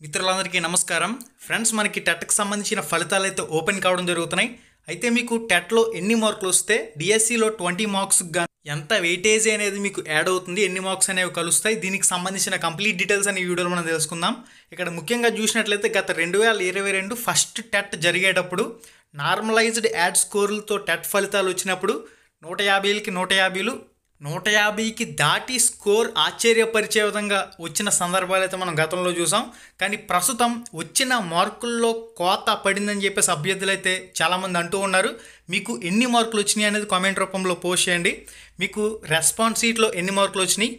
మిత్రులందరికీ నమస్కారం ఫ్రెండ్స్, మనకి టెట్కి సంబంధించిన ఫలితాలు అయితే ఓపెన్ కావడం జరుగుతున్నాయి. అయితే మీకు టెట్లో ఎన్ని మార్కులు వస్తే డిఎస్సిలో 20 మార్క్స్కి గాను ఎంత వెయిటేజ్ అనేది మీకు యాడ్ అవుతుంది, ఎన్ని మార్క్స్ అనేవి కలుస్తాయి, దీనికి సంబంధించిన కంప్లీట్ డీటెయిల్స్ అనే వీడియోలో మనం తెలుసుకుందాం. ఇక్కడ ముఖ్యంగా చూసినట్లయితే గత 2022 ఫస్ట్ టెట్ జరిగేటప్పుడు నార్మలైజ్డ్ యాడ్ స్కోర్లతో టెట్ ఫలితాలు వచ్చినప్పుడు 150కి 150కి దాటి స్కోర్ ఆశ్చర్యపరిచే విధంగా వచ్చిన సందర్భాలు అయితే మనం గతంలో చూసాం. కానీ ప్రస్తుతం వచ్చిన మార్కుల్లో కోత పడిందని చెప్పేసి అభ్యర్థులు అయితే చాలామంది అంటూ ఉన్నారు. మీకు ఎన్ని మార్కులు వచ్చినాయి అనేది కామెంట్ రూపంలో పోస్ట్ చేయండి. మీకు రెస్పాన్స్ షీట్లో ఎన్ని మార్కులు వచ్చినాయి,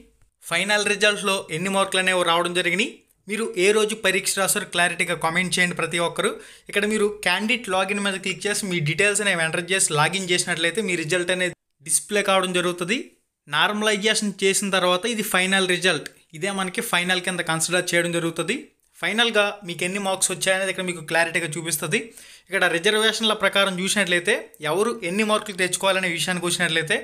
ఫైనల్ రిజల్ట్స్లో ఎన్ని మార్కులు అనేవి రావడం జరిగినాయి, మీరు ఏ రోజు పరీక్ష రాసారో క్లారిటీగా కామెంట్ చేయండి ప్రతి ఒక్కరు. ఇక్కడ మీరు క్యాండిడేట్ లాగిన్ మీద క్లిక్ చేసి మీ డీటెయిల్స్ అనేవి ఎంటర్ చేసి లాగిన్ చేసినట్లయితే మీ రిజల్ట్ అనేది డిస్ప్లే కావడం జరుగుతుంది. నార్మలైజేషన్ చేసిన తర్వాత ఇది ఫైనల్ రిజల్ట్, ఇదే మనకి ఫైనల్ కింద కన్సిడర్ చేయడం జరుగుతుంది. ఫైనల్గా మీకు ఎన్ని మార్క్స్ వచ్చాయనేది ఇక్కడ మీకు క్లారిటీగా చూపిస్తుంది. ఇక్కడ రిజర్వేషన్ల ప్రకారం చూసినట్లయితే ఎవరు ఎన్ని మార్కులు తెచ్చుకోవాలనే విషయానికి వచ్చినట్లయితే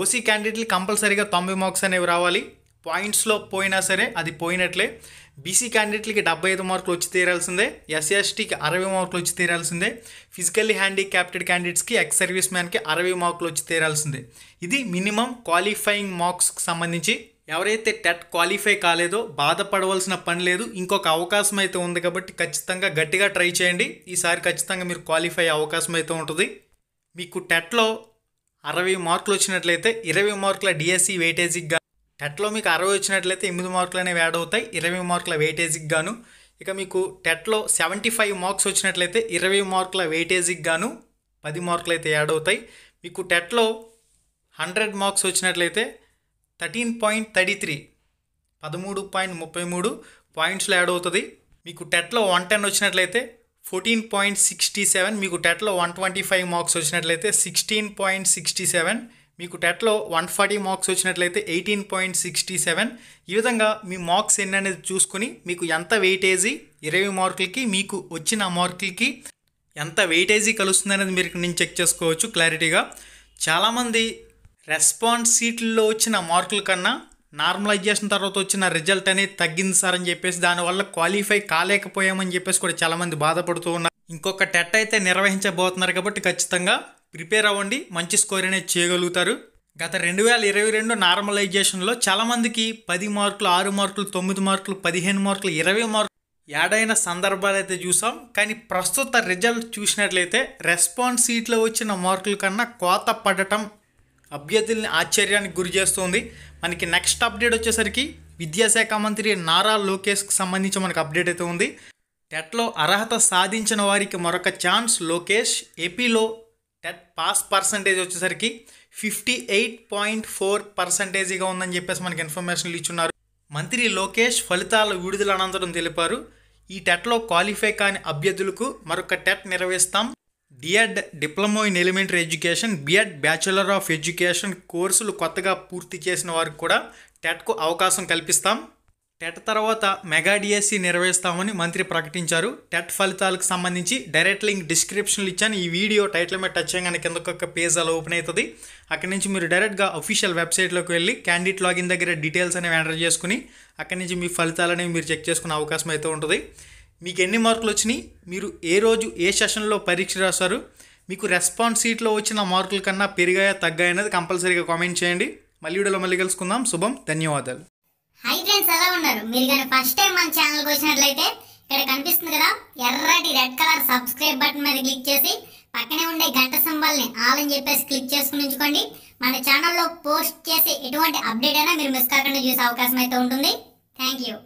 ఓసీ క్యాండిడేట్లు కంపల్సరీగా 90 మార్క్స్ అనేవి రావాలి. పాయింట్స్లో పోయినా సరే అది పోయినట్లే. బీసీ క్యాండిడేట్లకి 75 మార్కులు వచ్చి తీరాల్సిందే. ఎస్సీ ఎస్టీకి 60 మార్కులు వచ్చి తీరాల్సిందే. ఫిజికల్లీ హ్యాండిక్యాప్టెడ్ క్యాండిడేట్స్కి ఎక్స్ సర్వీస్ మ్యాన్కి 60 మార్కులు వచ్చి తీరాల్సిందే. ఇది మినిమం క్వాలిఫైయింగ్ మార్క్స్కి సంబంధించి. ఎవరైతే టెట్ క్వాలిఫై కాలేదో బాధపడవలసిన పని లేదు, ఇంకొక అవకాశం అయితే ఉంది కాబట్టి ఖచ్చితంగా గట్టిగా ట్రై చేయండి. ఈసారి ఖచ్చితంగా మీరు క్వాలిఫై అయ్యే అవకాశం అయితే ఉంటుంది. మీకు టెట్లో 60 మార్కులు వచ్చినట్లయితే 20 మార్కుల డిఎస్సి వెయిటేజీకి టెట్లో మీకు 60 వచ్చినట్లయితే 8 మార్కులు అనేవి యాడ్ అవుతాయి 20 మార్కుల వెయిటేజీకి గాను. ఇక మీకు టెట్లో 75 మార్క్స్ వచ్చినట్లయితే 20 మార్కుల వెయిటేజీకి గాను 10 మార్కులు అయితే యాడ్ అవుతాయి. మీకు టెట్లో 100 మార్క్స్ వచ్చినట్లయితే 13.33 13.33 పాయింట్స్లో యాడ్ అవుతుంది. మీకు టెట్లో 110 వచ్చినట్లయితే 14.67, మీకు టెట్లో 125 మార్క్స్ వచ్చినట్లయితే 16.67, మీకు టెట్లో 140 మార్క్స్ వచ్చినట్లయితే 18.67. ఈ విధంగా మీ మార్క్స్ ఎన్ని అనేది చూసుకుని మీకు ఎంత వెయిటేజీ 20 మార్కులకి మీకు వచ్చిన మార్కులకి ఎంత వెయిటేజీ కలుస్తుంది అనేది మీరు నేను చెక్ చేసుకోవచ్చు క్లారిటీగా. చాలామంది రెస్పాన్స్ షీట్లలో వచ్చిన మార్కుల కన్నా నార్మలైజేషన్ తర్వాత వచ్చిన రిజల్ట్ అనేది తగ్గింది సార్ అని చెప్పేసి దానివల్ల క్వాలిఫై కాలేకపోయామని చెప్పేసి కూడా చాలామంది బాధపడుతూ ఉన్నారు. ఇంకొక టెట్ అయితే నిర్వహించబోతున్నారు కాబట్టి ఖచ్చితంగా ప్రిపేర్ అవ్వండి, మంచి స్కోర్ అనేది చేయగలుగుతారు. గత 2022 నార్మలైజేషన్లో చాలామందికి 10 మార్కులు 6 మార్కులు 9 మార్కులు 15 మార్కులు 20 మార్కులు యాడ్ అయిన సందర్భాలు అయితే చూసాం. కానీ ప్రస్తుత రిజల్ట్ చూసినట్లయితే రెస్పాన్స్ షీట్లో వచ్చిన మార్కుల కన్నా కోత పడటం అభ్యర్థుల్ని ఆశ్చర్యానికి గురి చేస్తుంది. మనకి నెక్స్ట్ అప్డేట్ వచ్చేసరికి విద్యాశాఖ మంత్రి నారా లోకేష్కి సంబంధించి మనకు అప్డేట్ అయితే ఉంది. టెట్లో అర్హత సాధించిన వారికి మరొక ఛాన్స్. లోకేష్ ఏపీలో టెట్ పాస్ పర్సంటేజ్ వచ్చేసరికి 58.4%గా ఉందని చెప్పేసి మనకి ఇన్ఫర్మేషన్లు ఇచ్చున్నారు. మంత్రి లోకేష్ ఫలితాల విడుదల అనంతరం తెలిపారు, ఈ టెట్లో క్వాలిఫై కాని అభ్యర్థులకు మరొక టెట్ నిర్వహిస్తాం. D Ed diploma in elementary education, B Ed bachelor of education కోర్సులు కొత్తగా పూర్తి చేసిన వారికి కూడా టెట్కు అవకాశం కల్పిస్తాం. టెట్ తర్వాత మెగా డిఎస్సి నిర్వహిస్తామని మంత్రి ప్రకటించారు. టెట్ ఫలితాలకు సంబంధించి డైరెక్ట్ లింక్ డిస్క్రిప్షన్లు ఇచ్చాను. ఈ వీడియో టైటిల్ మీద టచ్ చేయగానే కింద ఒక పేజ్ అలా ఓపెన్ అవుతుంది. అక్కడి నుంచి మీరు డైరెక్ట్గా అఫీషియల్ వెబ్సైట్లోకి వెళ్ళి క్యాండిడేట్ లాగిన్ దగ్గర డీటెయిల్స్ అనేవి ఎంటర్ చేసుకుని అక్కడి నుంచి మీ ఫలితాలు అనేవి మీరు చెక్ చేసుకునే అవకాశం అయితే ఉంటుంది. మీకు ఎన్ని మార్కులు వచ్చినాయి, మీరు ఏ రోజు ఏ సెషన్లో పరీక్ష రాశారు, మీకు రెస్పాన్స్ షీట్లో వచ్చిన మార్కుల కన్నా పెరిగాయా తగ్గాయా అనేది కంపల్సరీగా కామెంట్ చేయండి. మళ్ళీ వీడియోలో మళ్ళీ కలుసుకుందాం. శుభం, ధన్యవాదాలు. హై ఫ్రెండ్స్, ఎలా ఉన్నారు? మీరు కానీ ఫస్ట్ టైం మన ఛానల్కి వచ్చినట్లయితే ఇక్కడ కనిపిస్తుంది కదా ఎర్రటి రెడ్ కలర్ సబ్స్క్రైబ్ బటన్ మీద క్లిక్ చేసి పక్కనే ఉండే గంట సింబల్ని ఆల్ అని చెప్పేసి క్లిక్ చేసుకుని ఉంచుకోండి. మన ఛానల్లో పోస్ట్ చేసే ఎటువంటి అప్డేట్ అయినా మీరు మిస్ కాకుండా చూసే అవకాశం అయితే ఉంటుంది. Thank you.